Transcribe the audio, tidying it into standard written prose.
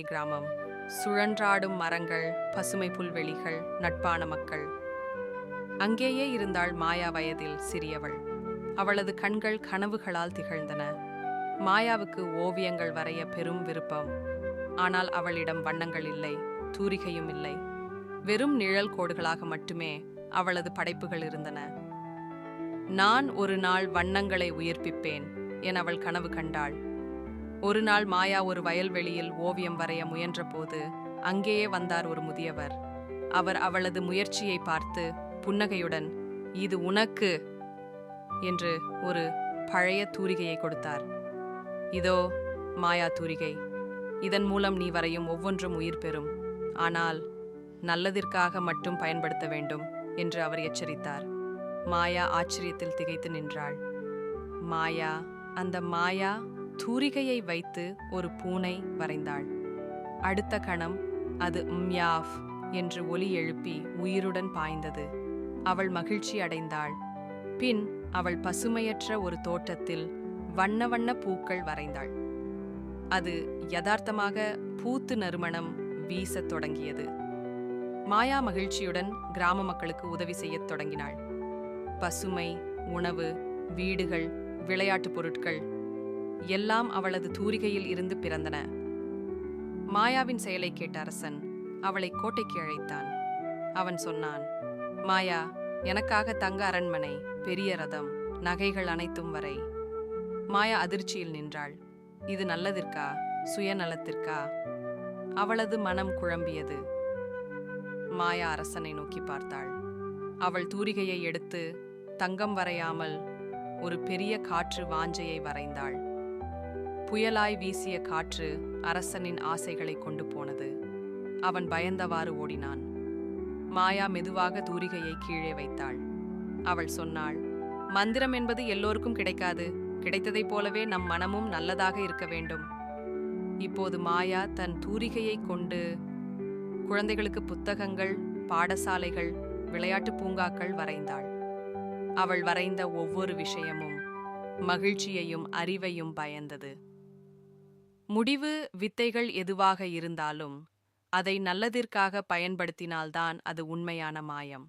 கிராமம். சுழன்றாடும் மரங்கள், பசுமை புல்வெளிகள், நட்பான மக்கள். அங்கேயே இருந்தாள் மாயா, வயதில் சிறியவள். அவளது கண்கள் கனவுகளால் திகழ்ந்தன. மாயாவுக்கு ஓவியங்கள் வரைய பெரும் விருப்பம். ஆனால் அவளிடம் வண்ணங்கள் இல்லை, தூரிகையும் இல்லை. வெறும் நிழல் கோடுகளாக மட்டுமே அவளது படைப்புகள் இருந்தன. நான் ஒரு நாள் வண்ணங்களை உயிர்ப்பிப்பேன் என அவள் கனவு கண்டாள். ஒரு நாள் மாயா ஒரு வயல்வெளியில் ஓவியம் வரைய முயன்றபோது அங்கேயே வந்தார் ஒரு முதியவர். அவர் அவளது முயற்சியை பார்த்து புன்னகையுடன், "இது உனக்கு" என்று ஒரு பழைய தூரிகையை கொடுத்தார். "இதோ மாயா தூரிகை. இதன் மூலம் நீ வரையும் ஒவ்வொன்றும் உயிர் பெறும். ஆனால் நல்லதிற்காக மட்டும் பயன்படுத்த வேண்டும்" என்று அவர் எச்சரித்தார். மாயா ஆச்சரியத்தில் திகைத்து நின்றாள். அந்த மாயா தூரிகையை வைத்து ஒரு பூனை வரைந்தாள். அடுத்த கணம் அது "ம்யாவ்" என்று ஒலி எழுப்பி உயிருடன் பாய்ந்தது. அவள் மகிழ்ச்சி அடைந்தாள். பின் அவள் பசுமையற்ற ஒரு தோட்டத்தில் வண்ண வண்ண பூக்கள் வரைந்தாள். அது யதார்த்தமாக பூத்து நறுமணம் வீசத் தொடங்கியது. மாயா மகிழ்ச்சியுடன் கிராம மக்களுக்கு உதவி செய்யத் தொடங்கினாள். பசுமை, உணவு, வீடுகள், விளையாட்டுப் பொருட்கள் எல்லாம் அவளது தூரிகையில் இருந்து பிறந்தன. மாயாவின் செயலை கேட்ட அரசன் அவளை கோட்டைக்கு அழைத்தான். அவன் சொன்னான், "மாயா, எனக்காக தங்க அரண்மனை, பெரிய ரதம், நகைகள் அனைத்தும் வரை." மாயா அதிர்ச்சியில் நின்றாள். இது நல்லதிற்கா, சுயநலத்திற்கா? அவளது மனம் குழம்பியது. மாயா அரசனை நோக்கி பார்த்தாள். அவள் தூரிகையை எடுத்து தங்கம் வரையாமல் ஒரு பெரிய காற்று வாஞ்சையை வரைந்தாள். புயலாய் வீசிய காற்று அரசனின் ஆசைகளை கொண்டு போனது. அவன் பயந்தவாறு ஓடினான். மாயா மெதுவாக தூரிகையை கீழே வைத்தாள். அவள் சொன்னாள், "மந்திரம் என்பது எல்லோருக்கும் கிடைக்காது. கிடைத்ததைப் போலவே நம் மனமும் நல்லதாக இருக்க வேண்டும்." இப்போது மாயா தன் தூரிகையை கொண்டு குழந்தைகளுக்கு புத்தகங்கள், பாடசாலைகள், விளையாட்டு பூங்காக்கள் வரைந்தாள். அவள் வரைந்த ஒவ்வொரு விஷயமும் மகிழ்ச்சியையும் அறிவையும் பயந்தது. முடிவு வித்தைகள் எதுவாக இருந்தாலும் அதை நல்லதிற்காக பயன்படுத்தினால்தான் அது உண்மையான மாயம்.